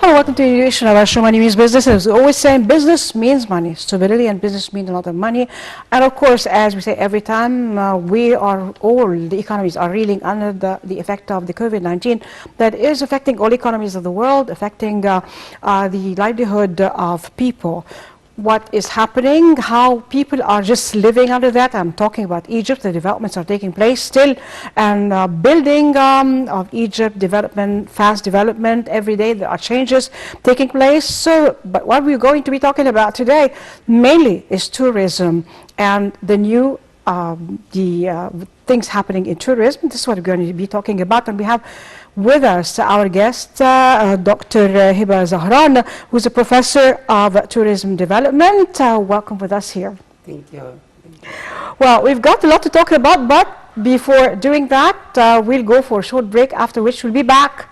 Welcome to the edition of our show, Money Means Business. As we always say, business means money. Stability and business mean a lot of money. And of course, as we say every time, the economies are reeling under the effect of the COVID-19 that is affecting all economies of the world, affecting the livelihood of people. What is happening, how people are just living under that. I'm talking about Egypt. The developments are taking place still, and building of Egypt, fast development every day. There are changes taking place. So, but what we're going to be talking about today mainly is tourism and the new things happening in tourism. This is what we're going to be talking about, and we have with us our guest, Dr. Heba Zahran, who's a professor of tourism development. Welcome with us here. Thank you. Well, we've got a lot to talk about, but before doing that, we'll go for a short break, after which we'll be back.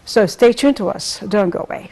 So stay tuned to us. Don't go away.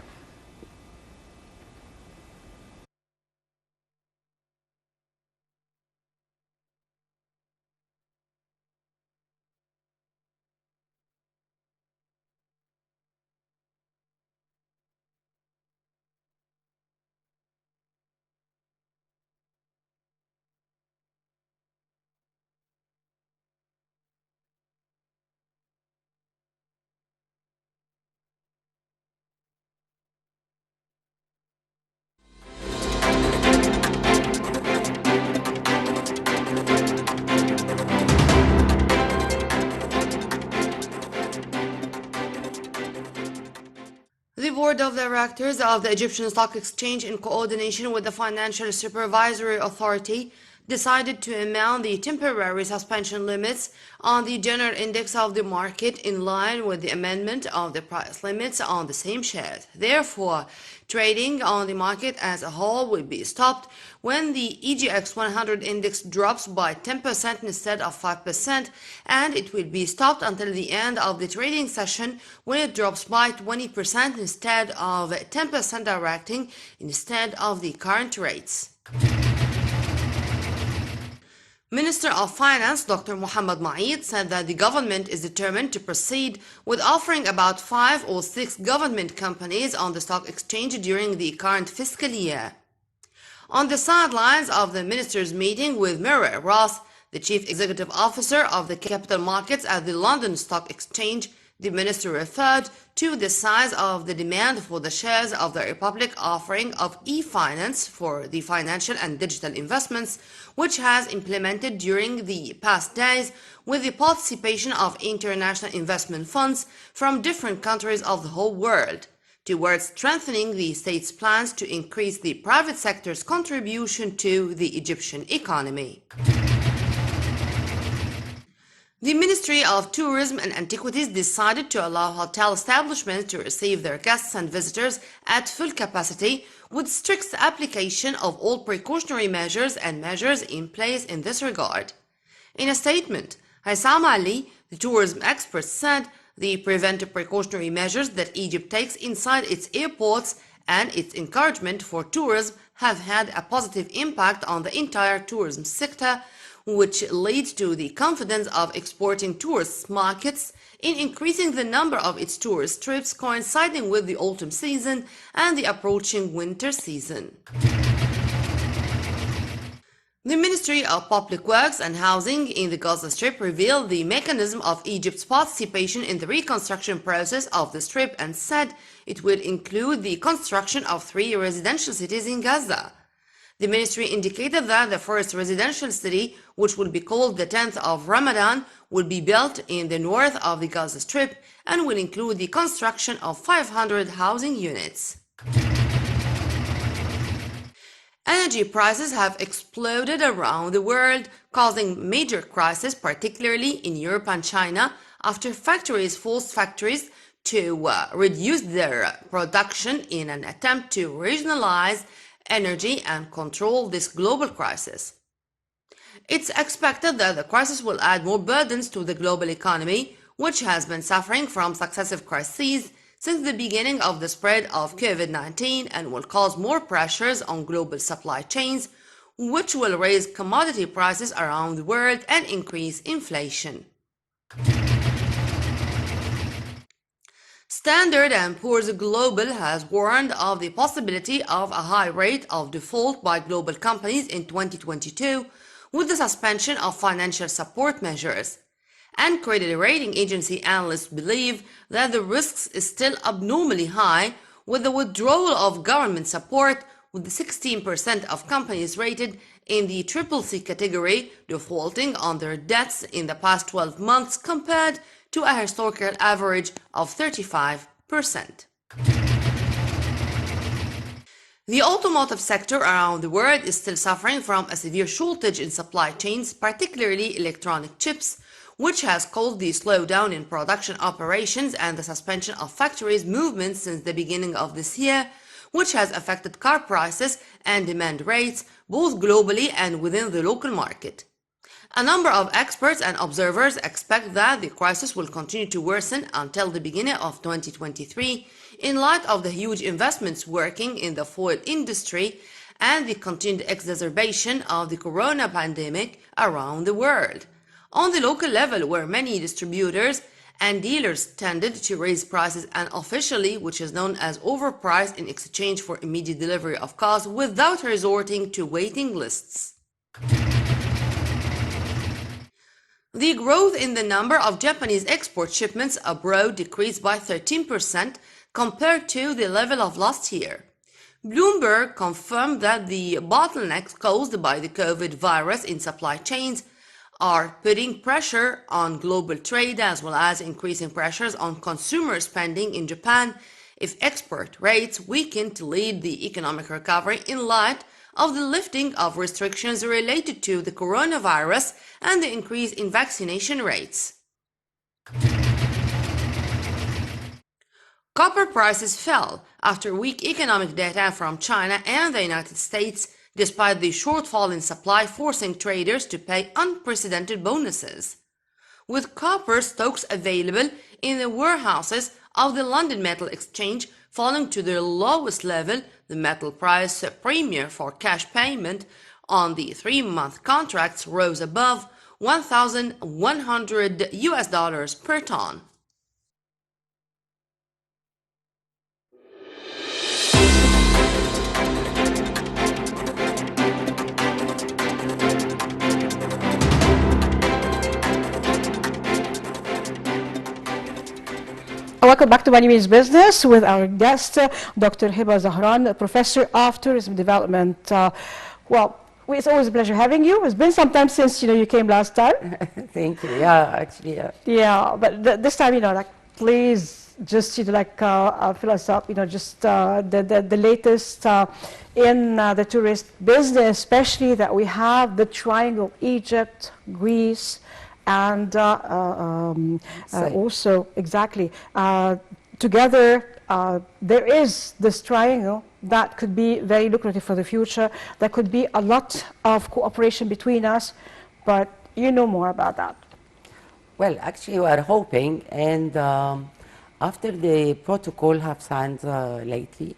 The Board of Directors of the Egyptian Stock Exchange, in coordination with the Financial Supervisory Authority, decided to amend the temporary suspension limits on the general index of the market in line with the amendment of the price limits on the same shares. Therefore, trading on the market as a whole will be stopped when the EGX 100 index drops by 10% instead of 5%, and it will be stopped until the end of the trading session when it drops by 20% instead of 10%, directing instead of the current rates. Minister of Finance Dr. Mohammed Maid said that the government is determined to proceed with offering about 5 or 6 government companies on the stock exchange during the current fiscal year. On the sidelines of the minister's meeting with Mira Ross, the chief executive officer of the capital markets at the London Stock Exchange, the minister referred to the size of the demand for the shares of the Republic offering of e-finance for the financial and digital investments, which has implemented during the past days with the participation of international investment funds from different countries of the whole world, towards strengthening the state's plans to increase the private sector's contribution to the Egyptian economy. The Ministry of Tourism and Antiquities decided to allow hotel establishments to receive their guests and visitors at full capacity, with strict application of all precautionary measures and measures in place in this regard. In a statement, Hassam Ali, the tourism expert, said the preventive precautionary measures that Egypt takes inside its airports and its encouragement for tourism have had a positive impact on the entire tourism sector, which leads to the confidence of exporting tourist markets in increasing the number of its tourist trips coinciding with the autumn season and the approaching winter season. The Ministry of Public Works and Housing in the Gaza Strip revealed the mechanism of Egypt's participation in the reconstruction process of the Strip and said it will include the construction of 3 residential cities in Gaza. The ministry indicated that the first residential city, which will be called the 10th of Ramadan, will be built in the north of the Gaza Strip and will include the construction of 500 housing units. Energy prices have exploded around the world, causing major crisis, particularly in Europe and China, after factories forced factories to reduce their production in an attempt to regionalize energy and control this global crisis. It's expected that the crisis will add more burdens to the global economy, which has been suffering from successive crises since the beginning of the spread of COVID-19, and will cause more pressures on global supply chains, which will raise commodity prices around the world and increase inflation. Standard & Poor's Global has warned of the possibility of a high rate of default by global companies in 2022 with the suspension of financial support measures. And credit rating agency analysts believe that the risks is still abnormally high with the withdrawal of government support, with 16% of companies rated in the CCC category defaulting on their debts in the past 12 months compared to a historical average of 35%. The automotive sector around the world is still suffering from a severe shortage in supply chains, particularly electronic chips, which has caused the slowdown in production operations and the suspension of factories' movements since the beginning of this year, which has affected car prices and demand rates both globally and within the local market. A number of experts and observers expect that the crisis will continue to worsen until the beginning of 2023 in light of the huge investments working in the foil industry and the continued exacerbation of the corona pandemic around the world. On the local level, where many distributors and dealers tended to raise prices unofficially, which is known as overpriced in exchange for immediate delivery of cars without resorting to waiting lists. The growth in the number of Japanese export shipments abroad decreased by 13% compared to the level of last year. Bloomberg confirmed that the bottlenecks caused by the COVID virus in supply chains are putting pressure on global trade as well as increasing pressures on consumer spending in Japan if export rates weaken to lead the economic recovery in light of the lifting of restrictions related to the coronavirus and the increase in vaccination rates. Copper prices fell after weak economic data from China and the United States, despite the shortfall in supply forcing traders to pay unprecedented bonuses. With copper stocks available in the warehouses of the London Metal Exchange falling to their lowest level, the metal price premium for cash payment on the 3-month contracts rose above $1,100 per ton. Welcome back to Money Means Business with our guest, Dr. Heba Zahran, Professor of Tourism Development. It's always a pleasure having you. It's been some time since you came last time. Thank you. Yeah, actually, yeah. Yeah, but this time, please just fill us up. Just the latest in the tourist business, especially that we have the triangle: Egypt, Greece, and also together there is this triangle that could be very lucrative for the future. There could be a lot of cooperation between us, but you know more about that. Well, actually, we are hoping, and after the protocol have signed lately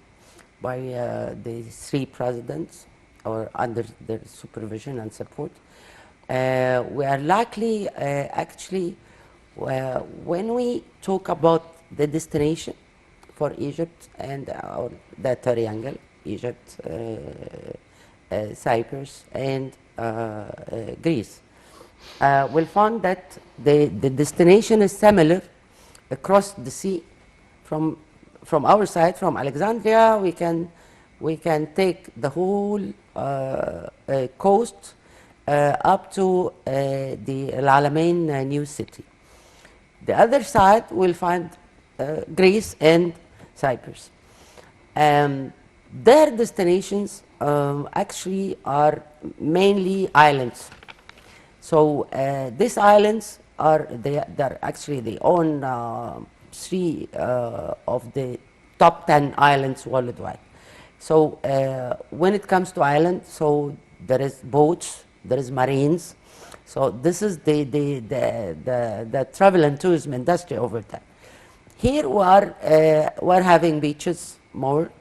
by the 3 presidents, or under their supervision and support, we are likely, when we talk about the destination for Egypt and the triangle, Egypt, Cyprus, and Greece, we'll find that the destination is similar across the sea. From our side, from Alexandria, we can take the whole coast up to the Al Alamein new city. The other side will find Greece and Cyprus. Their destinations actually are mainly islands. So these islands they're actually they own 3 of the top 10 islands worldwide. So when it comes to islands, so there is boats, there is marines. So this is the travel and tourism industry over there. Here we're having beaches more.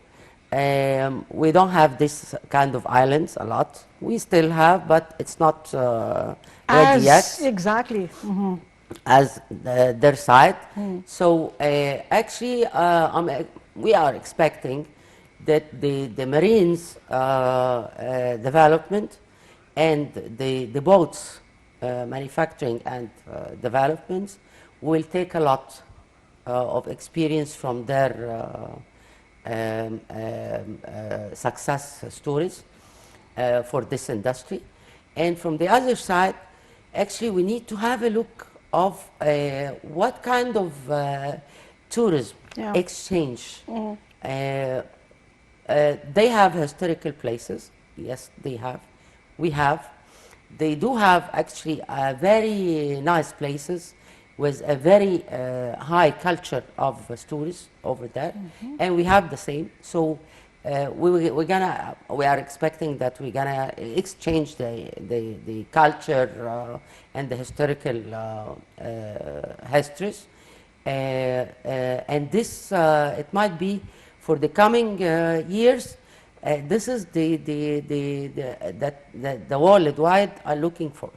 We don't have this kind of islands a lot. We still have, but it's not ready yet. Exactly. Mm-hmm. as their site. So actually, we are expecting that the marines development and the boats manufacturing and developments will take a lot of experience from their success stories for this industry. And from the other side, actually we need to have a look of what kind of tourism Yeah. exchange. They have historical places, yes, they have. We have. They do have actually very nice places with a very high culture of stories over there, and we have the same. So we are expecting that we're gonna exchange the culture and the historical histories, and this it might be for the coming years. This is that the worldwide are looking for.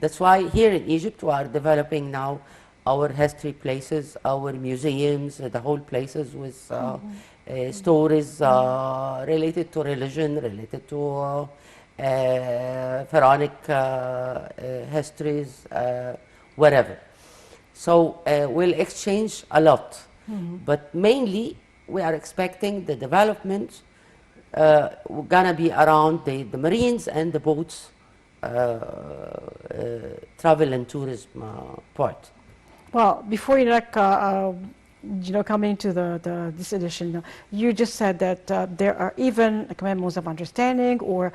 That's why here in Egypt we are developing now our history places, our museums, the whole places with stories related to religion, related to pharaonic histories, whatever. So we'll exchange a lot, but mainly we are expecting the development gonna be around the marines and the boats travel and tourism part. Well, before you coming into this edition, you just said that there are even memos of understanding or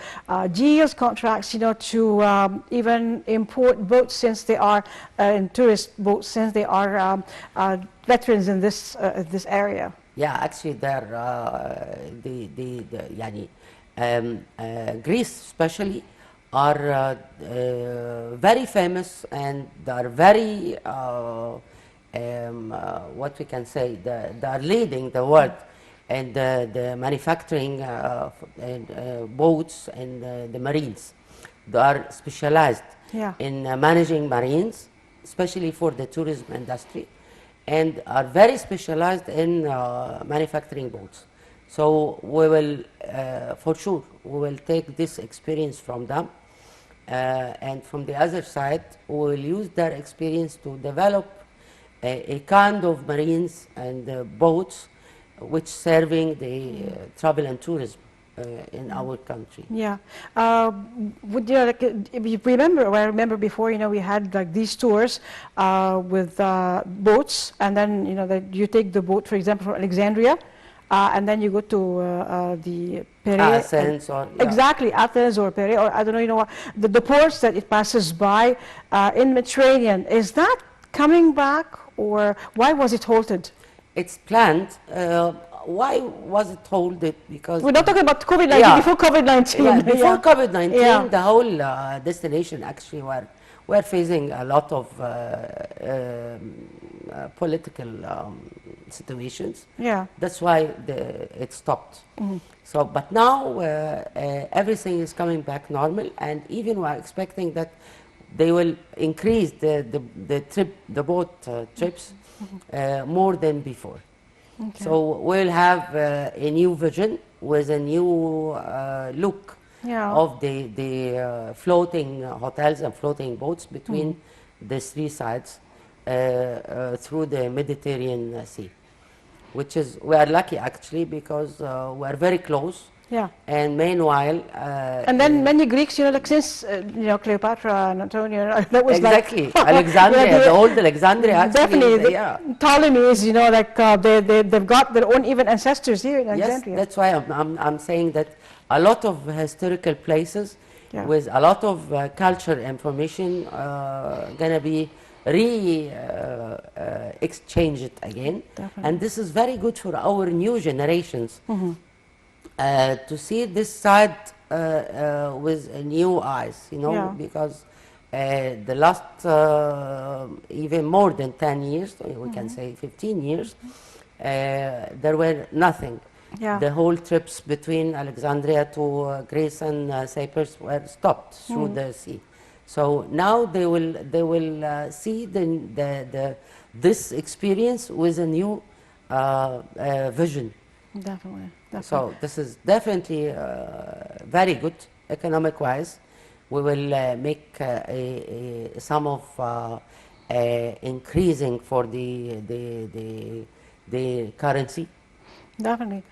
deals, contracts, to even import boats since they are and tourist boats since they are veterans in this area. Yeah, actually, there Greece especially are very famous, and they are very what we can say, they are leading the world and the manufacturing and boats and the marines. They are specialized in managing marines, especially for the tourism industry, and are very specialized in manufacturing boats. So we will, for sure, we will take this experience from them. And from the other side, we will use their experience to develop a kind of marines and boats which serving the travel and tourism in our country. Yeah. If you remember, I remember before, we had like these tours with boats, and then, that you take the boat, for example, from Alexandria, and then you go to the Piraeus. Athens or... Yeah. Exactly, Athens or Piraeus, or I don't know, the ports that it passes by in Mediterranean. Is that coming back, or why was it halted? It's planned. Why was it halted? Because we're not talking about COVID-19, before COVID-19. Yeah, before COVID-19, the whole destination actually were facing a lot of political situations. Yeah. That's why it stopped. So, but now everything is coming back normal, and even we are expecting that they will increase the boat trips more than before. Okay. So we'll have a new vision with a new look of the floating hotels and floating boats between the three sides through the Mediterranean Sea, which is, we are lucky actually, because we are very close. Yeah. And meanwhile... and then many Greeks, like since, Cleopatra and Antonio, that was exactly. Like... Alexandria, the old Alexandria actually. Definitely. Ptolemies, they've got their own even ancestors here in Alexandria. Yes, that's why I'm saying that a lot of historical places with a lot of culture information gonna be exchanged again. Definitely. And this is very good for our new generations. To see this side with new eyes, because the last even more than 10 years, we can say 15 years, there were nothing. Yeah. The whole trips between Alexandria to Greece and Cyprus were stopped through the sea. So now they will see this experience with a new vision. Definitely, definitely. So this is definitely very good economic-wise. We will make a sum of increasing for the currency. Definitely.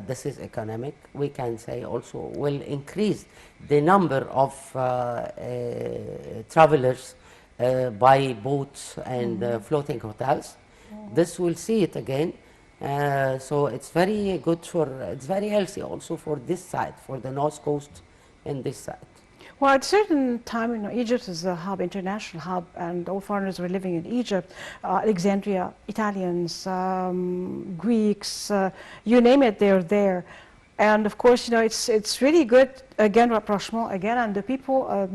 This is economic. We can say also will increase the number of travelers by boats and floating hotels. This will see it again. So it's very good for, it's very healthy also for this side, for the north coast and this side. Well, at a certain time, Egypt is a hub, international hub, and all foreigners were living in Egypt. Alexandria, Italians, Greeks, you name it, they're there. And of course, it's really good, again, rapprochement, again, and the people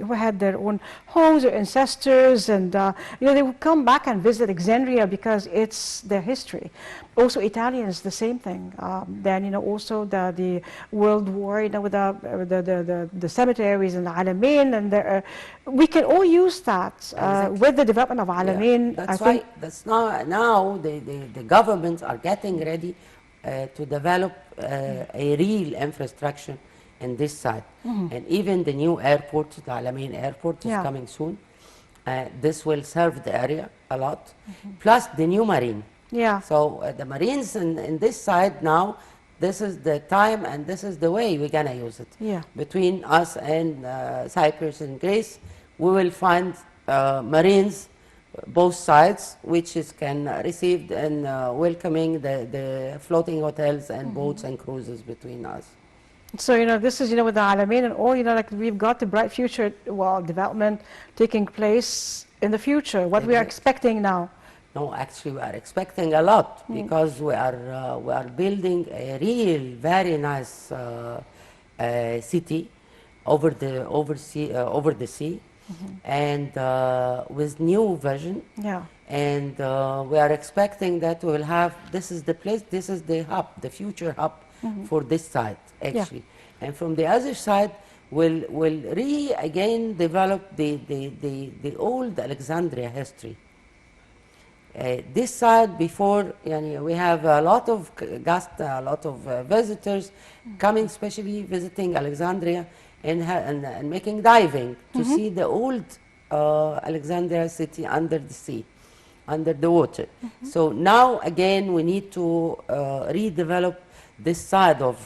who had their own homes, their ancestors, and, they would come back and visit Alexandria because it's their history. Also, Italians, the same thing. Then, also the World War, with the cemeteries and the Alamein, and we can all use that Exactly. with the development of Alamein. Yeah, that's why that's now the governments are getting ready to develop a real infrastructure in this side. And even the new airport, the Alamein airport, is Yeah. coming soon. This will serve the area a lot. Plus the new marine. Yeah. So the marines in this side now, this is the time and this is the way we're gonna use it. Yeah. Between us and Cyprus and Greece, we will find marines both sides, which can receive and welcoming the floating hotels and boats and cruises between us. So, this is, with the Alamein and all, like we've got the bright future, development taking place in the future, what we are expecting now. No, actually, we are expecting a lot because we are building a real, very nice city over the sea, and with new vision. Yeah. And we are expecting that we will have. This is the place. This is the hub, the future hub for this side actually. And from the other side, we'll again develop the old Alexandria history. This side before, we have a lot of guests, a lot of visitors coming, especially visiting Alexandria and making diving to see the old Alexandria city under the sea, under the water. So now again we need to redevelop this side of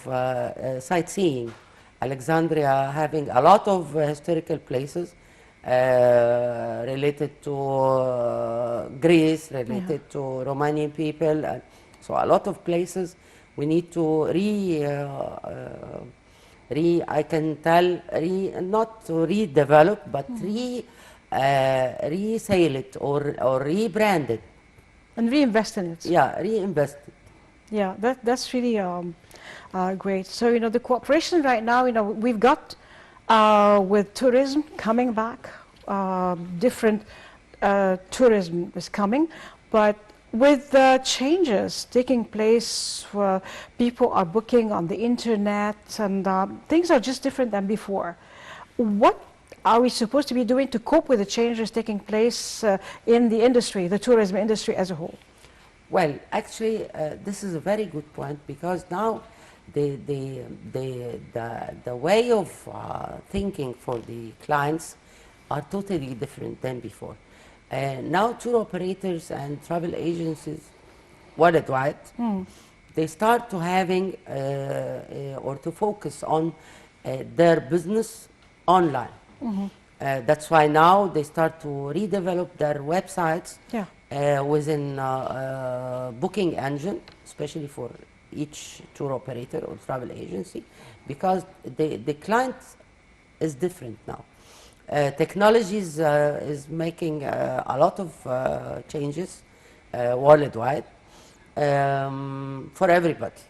sightseeing. Alexandria having a lot of historical places related to Greece, related to Romanian people. So a lot of places we need to I can tell, not to redevelop, but resale it or rebrand it. And reinvest in it. Yeah, reinvest it. Yeah, that's really great. So, the cooperation right now, we've got with tourism coming back, different tourism is coming, but with the changes taking place, people are booking on the internet, and things are just different than before. What are we supposed to be doing to cope with the changes taking place in the industry, the tourism industry as a whole? Well, actually, this is a very good point because now the way of thinking for the clients are totally different than before. Now tour operators and travel agencies worldwide, they start to having or to focus on their business online. That's why now they start to redevelop their websites within booking engine, especially for each tour operator or travel agency, because the client is different now. Technology is making a lot of changes worldwide for everybody.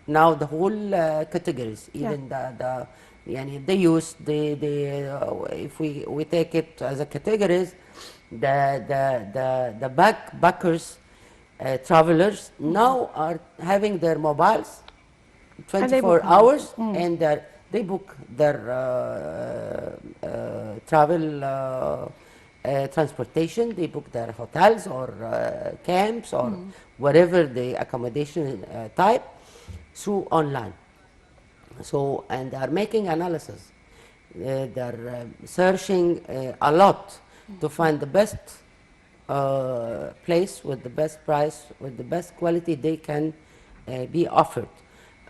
Now the whole categories, even the youth, if we take it as a categories, the backpackers, travelers now are having their mobiles 24 hours and they're They book their travel transportation, they book their hotels or camps or whatever the accommodation type through online. So, and they are making analysis. They're searching a lot to find the best place with the best price, with the best quality they can be offered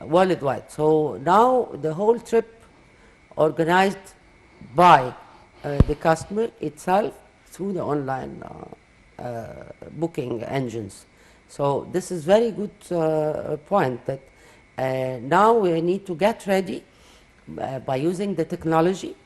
worldwide. So now the whole trip organized by the customer itself through the online booking engines. So this is very good point that now we need to get ready by using the technology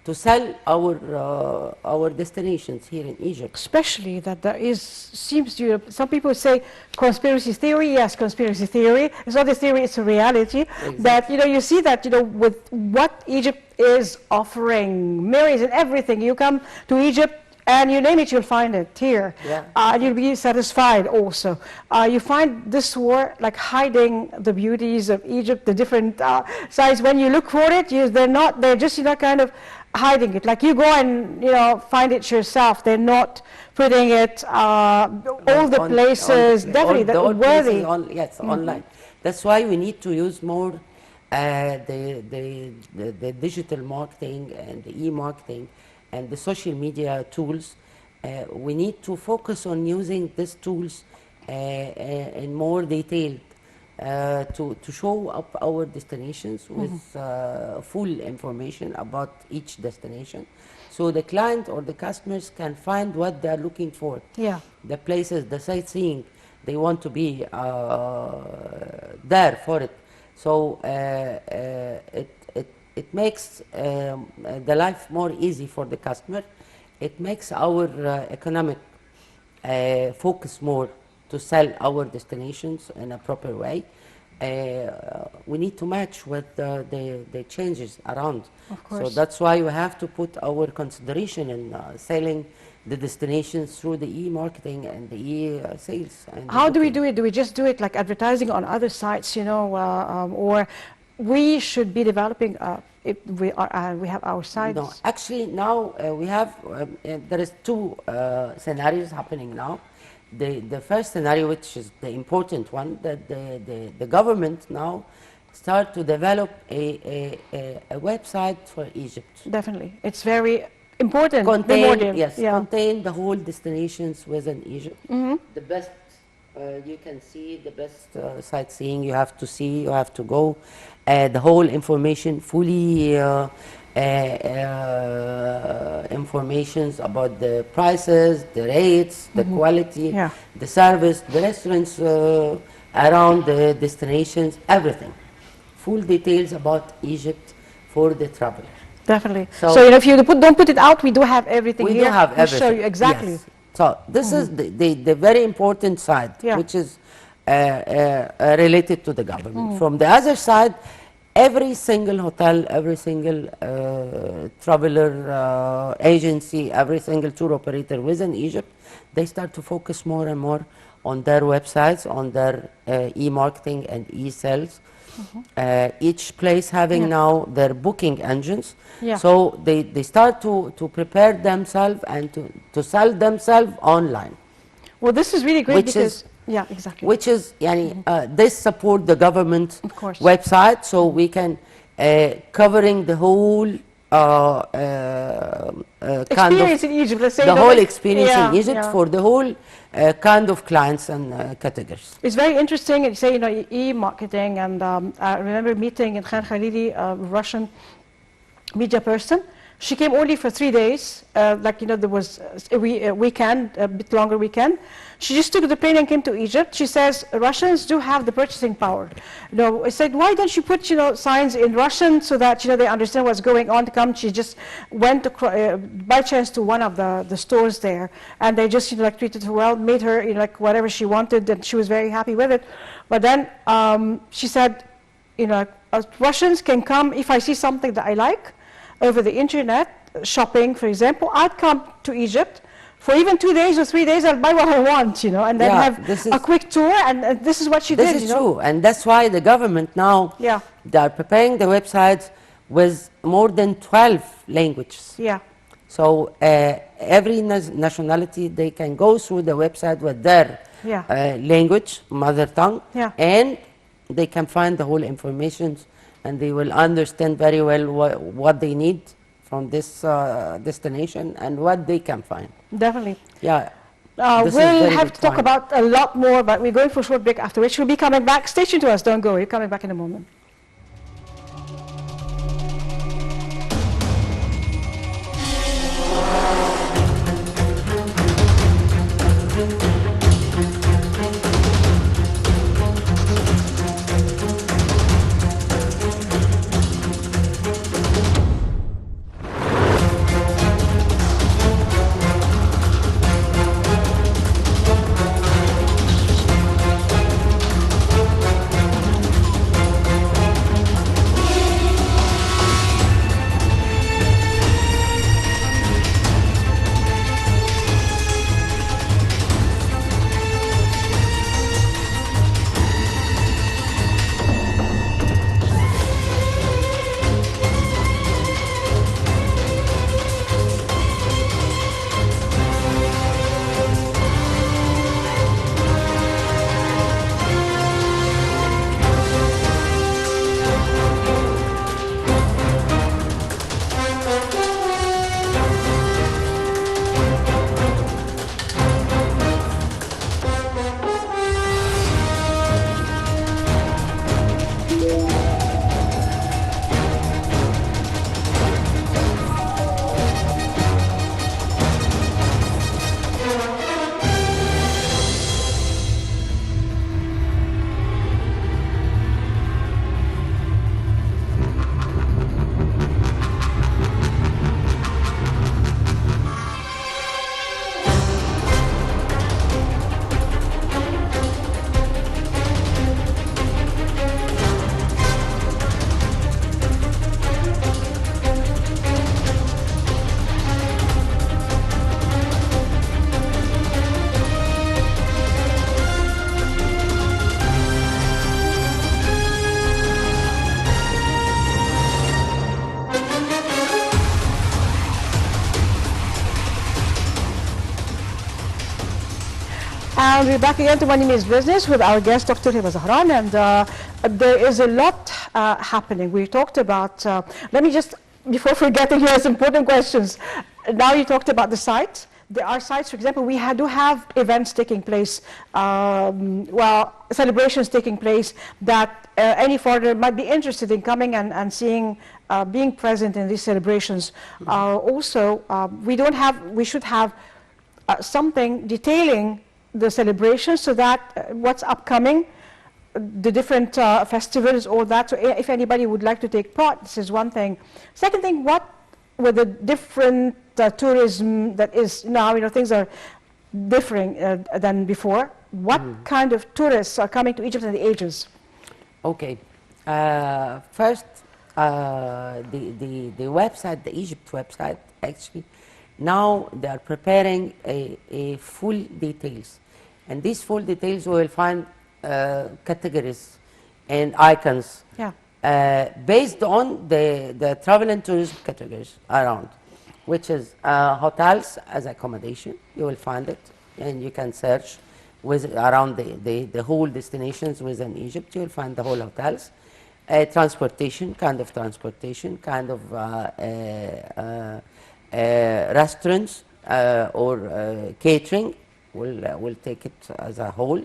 to sell our destinations here in Egypt. Especially that there is, seems to, some people say conspiracy theory. Yes, conspiracy theory. It's not a theory, it's a reality. Exactly. That, you see that, with what Egypt is offering, mirrors and everything. You come to Egypt, and you name it, you'll find it here. Yeah. And you'll be satisfied also. You find this war like hiding the beauties of Egypt, the different sides. When you look for it, they're just, kind of hiding it. Like you go and, find it yourself. They're not putting it, all the places, definitely, the old worthy. places yes, online. That's why we need to use more the digital marketing and the e-marketing and the social media tools. We need to focus on using these tools in more detailed to show up our destinations with full information about each destination, so the client or the customers can find what they're looking for. Yeah. The places, the sightseeing, they want to be there for it. So it makes the life more easy for the customer. It makes our economic focus more to sell our destinations in a proper way. We need to match with the changes around. Of course. So that's why we have to put our consideration in selling the destinations through the e-marketing and the e-sales. How do we do it? Do we just do it like advertising on other sites, or we should be developing, we have our sites? No, actually now we have, there is two scenarios happening now. The first scenario, which is the important one, that the government now start to develop a website for Egypt. Definitely. It's very important. Contain, yes, Yeah. contain the whole destinations within Egypt. The best, you can see the best sightseeing you have to see, you have to go. The whole information, fully informations about the prices, the rates, the quality, Yeah. the service, the restaurants around the destinations, everything. Full details about Egypt for the traveler. Definitely. So- So, if you don't put it out, we do have everything We here. do have We everything. show you exactly. Yes. So this is the very important side, Yeah. which is related to the government. From the other side, every single hotel, every single traveler agency, every single tour operator within Egypt, they start to focus more and more on their websites, on their e-marketing and e-sales. Each place having now their booking engines. Yeah. So they start to prepare themselves and to sell themselves online. Well, this is really great Which because, is- yeah, exactly. Which is, they support the government Of course. website, so we can covering the whole kind Experience of in Egypt, let's say. the that whole way. experience Yeah, in Egypt yeah. for the whole kind of clients and categories. It's very interesting, and say, e-marketing, and I remember meeting in Khan Khalili, a Russian media person. She came only for 3 days, there was a weekend, a bit longer weekend. She just took the plane and came to Egypt. She says Russians do have the purchasing power. I said, why don't you put, signs in Russian so that, they understand what's going on to come. She just went by chance to one of the stores there, and they just, treated her well, made her, whatever she wanted, and she was very happy with it. But then she said, Russians can come if I see something that I like, over the internet, shopping, for example. I'd come to Egypt for even 2 days or 3 days. I'll buy what I want, and then Yeah, have this is- a quick tour. And this is what she This did. is true, and that's why the government now Yeah. they are preparing the websites with more than 12 languages. Yeah. So every nationality, they can go through the website with their Yeah. language, mother tongue, Yeah. and they can find the whole information, and they will understand very well what they need from this destination and what they can find. Definitely. Yeah, this is We'll very have good to talk find. about a lot more, but we're going for a short break, after which we'll be coming back. Stay tuned to us. Don't go. We're coming back in a moment. And we're back again to Money Means Business with our guest, Dr. Heba Zahran. And there is a lot happening. We talked about, let me just, before forgetting here, some important questions. Now you talked about the site. There are sites, for example, we do have events taking place, well, celebrations taking place that any foreigner might be interested in coming and seeing, being present in these celebrations. Also, we should have something detailing the celebrations, so that what's upcoming, the different festivals, all that. So if anybody would like to take part, this is one thing. Second thing, what with the different tourism that is now, things are differing than before. What kind of tourists are coming to Egypt in the ages? Okay. First, the website, the Egypt website, actually, now they are preparing a full details. And these full details we will find categories and icons based on the travel and tourism categories around, which is hotels as accommodation. You will find it, and you can search with around the whole destinations within Egypt. You will find the whole hotels. Transportation, kind of restaurants or catering. We'll take it as a whole.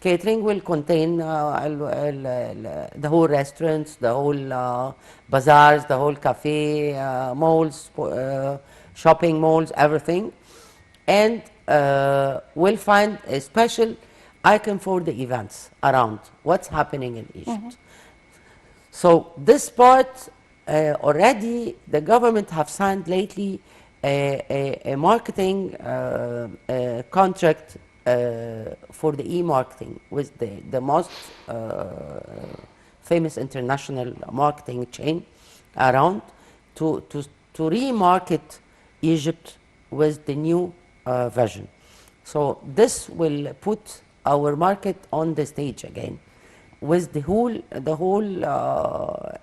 Catering will contain the whole restaurants, the whole bazaars, the whole cafe, malls, shopping malls, everything. And we'll find a special icon for the events around what's happening in Egypt. So this part, already the government have signed lately a marketing contract for the e-marketing with the most famous international marketing chain around to re-market Egypt with the new version. So this will put our market on the stage again with the whole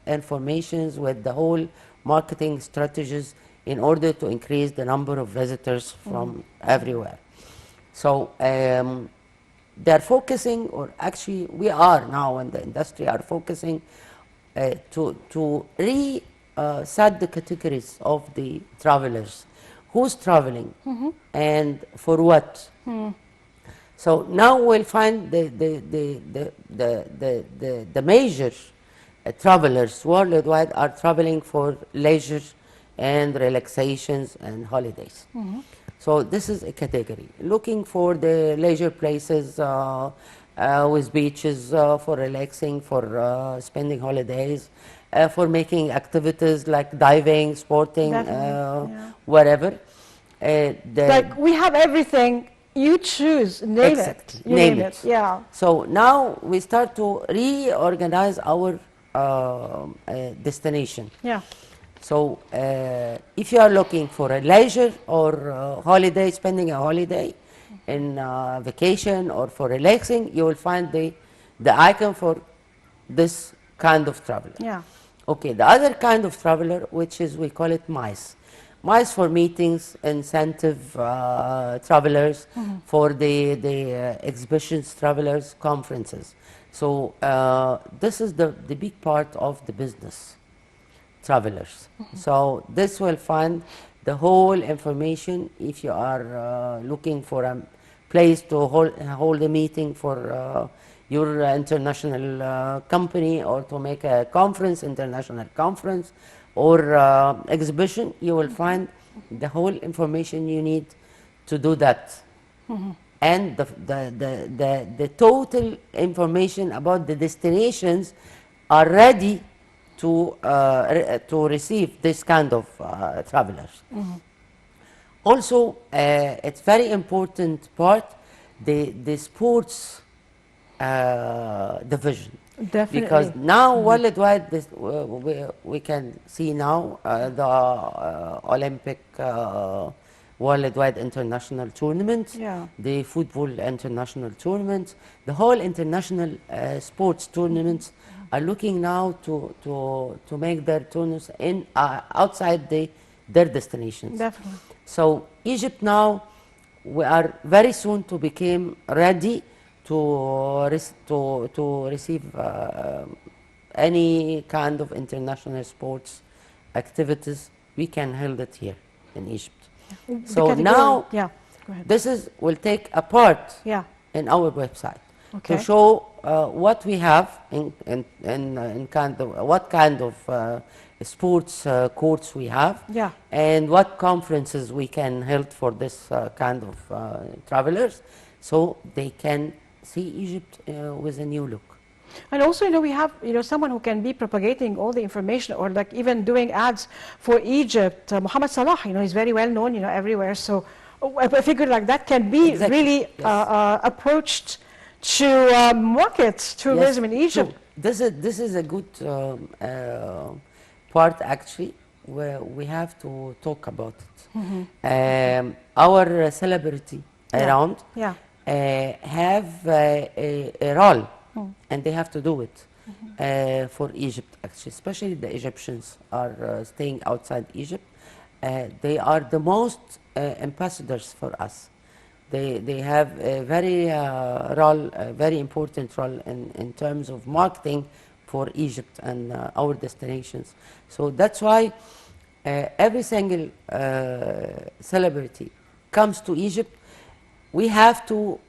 informations with the whole marketing strategies in order to increase the number of visitors from everywhere. So they're focusing, or actually we are now in the industry are focusing to set the categories of the travelers. Who's traveling and for what? So now we'll find the major travelers worldwide are traveling for leisure and relaxations and holidays. So this is a category. Looking for the leisure places with beaches for relaxing, for spending holidays, for making activities like diving, sporting, Definitely, yeah. whatever. Like we have everything. You choose, name Exactly. it. You Name name it. it. Yeah. So now we start to reorganize our destination. Yeah. So if you are looking for a leisure or holiday, spending a holiday in vacation or for relaxing, you will find the icon for this kind of traveler. Yeah. Okay, the other kind of traveler, which is, we call it MICE. MICE for meetings, incentive travelers, for the exhibitions travelers, conferences. So this is the big part of the business travelers. So this will find the whole information if you are looking for a place to hold a meeting for your international company, or to make a conference, international conference, or exhibition. You will find the whole information you need to do that. And the total information about the destinations are ready to receive this kind of travelers. Also, it's very important part, the sports division. Definitely. Because now worldwide, we can see now the Olympic worldwide international tournaments, Yeah. the football international tournaments, the whole international sports tournaments are looking now to make their tournaments in outside their destinations. Definitely. So Egypt now, we are very soon to become ready to receive any kind of international sports activities. We can hold it here in Egypt. The So category- now yeah. Go ahead. this will take a part Yeah. in our website Okay. to show what we have in kind of what kind of sports courts we have, Yeah. and what conferences we can hold for this kind of travelers, so they can see Egypt with a new look. And also, we have, someone who can be propagating all the information, or like even doing ads for Egypt. Mohammed Salah, he's very well known, everywhere. So I figure like that can be Exactly. really Yes. approached to market tourism in Yes, Egypt. true. This is a good part, actually, where we have to talk about it. Our celebrity Yeah. around Yeah. have a role, and they have to do it for Egypt, actually. Especially the Egyptians are staying outside Egypt. They are the most ambassadors for us. They have a very important role in terms of marketing for Egypt and our destinations. So that's why every single celebrity comes to Egypt. We have to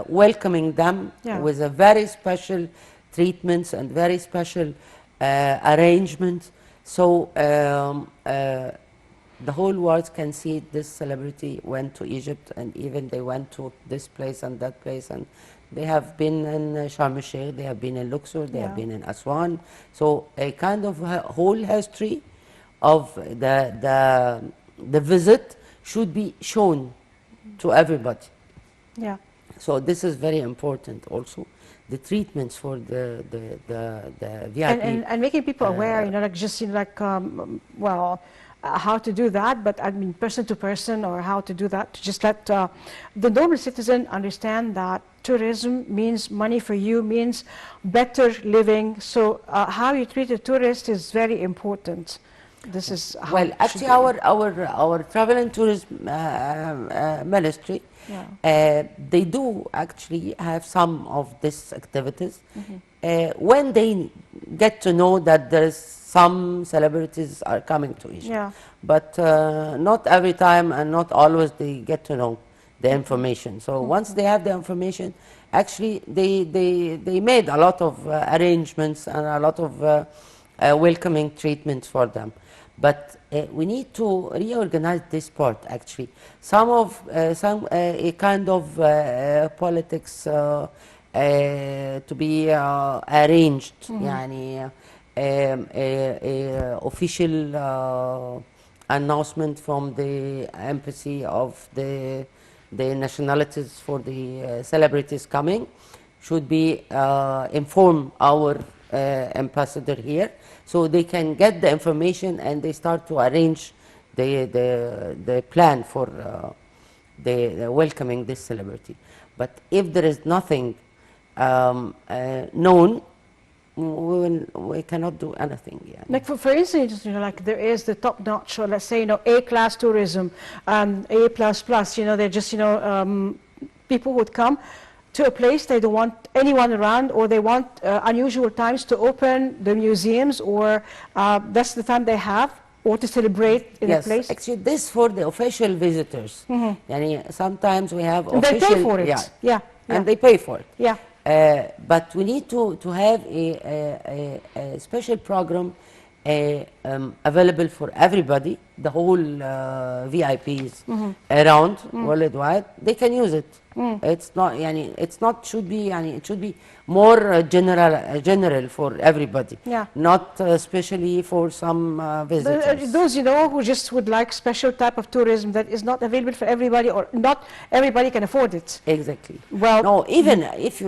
welcoming them Yeah. with a very special treatments and very special arrangements. So the whole world can see this celebrity went to Egypt, and even they went to this place and that place, and they have been in Sharm el-Sheikh, they have been in Luxor, they have Yeah. been in Aswan. So a kind of whole history of the visit should be shown to everybody. Yeah. So this is very important also. The treatments for the VIP. And making people aware, like just, well, how to do that, but I mean person to person, or how to do that, to just let the normal citizen understand that tourism means money for you, means better living. So how you treat a tourist is very important. This is how Well, it should actually, be. our travel and tourism ministry, they do actually have some of these activities. When they get to know that there's some celebrities are coming to Egypt, Yeah. but not every time and not always they get to know the information. So once they have the information, actually they made a lot of arrangements and a lot of welcoming treatment for them. But we need to reorganize this part actually. Some a kind of politics to be arranged, يعني a official announcement from the embassy of the nationalities for the celebrities coming should be inform our ambassador here, so they can get the information and they start to arrange the plan for the welcoming this celebrity. But if there is nothing known, we cannot do anything. Yeah. Like for instance, like there is the top-notch, or let's say, A-class tourism, A++, they're just, people would come to a place, they don't want anyone around, or they want unusual times to open the museums, or that's the time they have, or to celebrate in a place. Yes, actually this for the official visitors. Yani sometimes we have And official... they pay for it. Yeah. And they pay for it. Yeah. But we need to have a special program available for everybody, the whole VIPs around worldwide. They can use it. It's not, yani, it's not should be, yani, it should be more general for everybody. Yeah. Not especially for some visitors. Those, who just would like special type of tourism that is not available for everybody, or not everybody can afford it. Exactly. Well, no, even if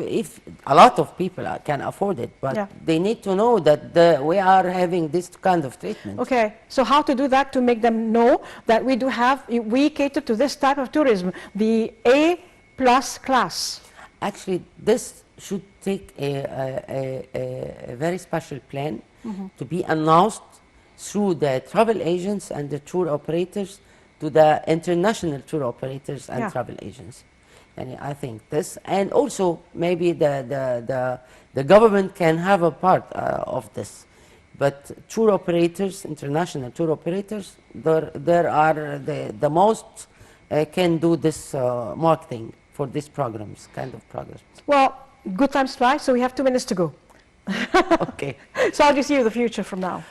a lot of people can afford it, but they need to know that we are having this kind of treatment. Okay, so how to do that to make them know that we cater to this type of tourism, the A+ class? Actually, this should take a very special plan to be announced through the travel agents and the tour operators to the international tour operators and travel agents. And I think this, and also maybe the government can have a part of this. But tour operators, international tour operators, there are the most can do this marketing for these programs, kind of programs. Well, good times fly, so we have 2 minutes to go. Okay. So how do you see the future from now?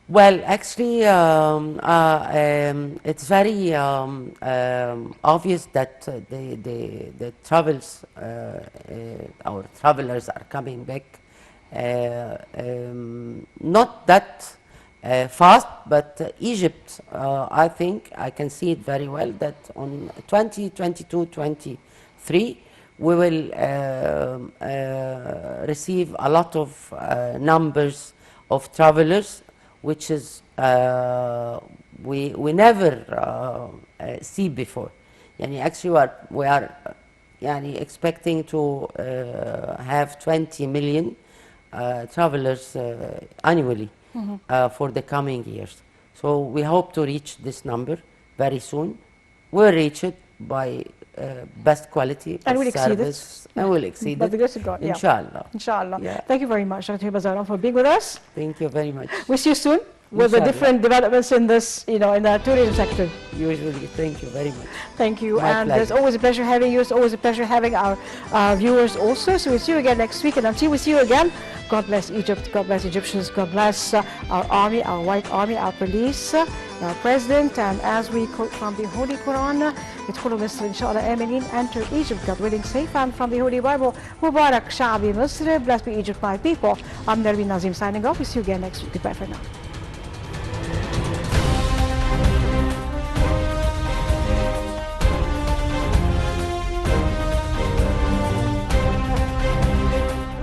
Well, actually, it's very obvios that the travels, our travelers are coming back. Not that fast, but Egypt, I think I can see it very well that on 2022-23 we will receive a lot of numbers of travelers, which is we never see before. Yani actually we are yani expecting to have 20 million travelers annually for the coming years. So we hope to reach this number very soon. We'll reach it by best quality, And we'll best exceed service, it. and we'll exceed By it. the grace of God, yeah. Inshallah. Inshallah. Yeah. Thank you very much, Dr. Heba Zahran, for being with us. Thank you very much. We'll see you soon with the Inshallah. different developments in this, in the tourism sector. Usually, thank you very much. Thank you. My And it's pleasure. always a pleasure having you. It's always a pleasure having our viewers also. So we'll see you again next week. And until we see you again, God bless Egypt, God bless Egyptians, God bless our army, our white army, our police, our president. And as we quote from the Holy Quran, ادخلوا مصر إن شاء الله آمنين, enter Egypt, God willing, safe. And from the Holy Bible, Mubarak Sha'bi Misr, blessed be Egypt, my people. I'm Nervin Nazim signing off. We'll see you again next week. Goodbye for now.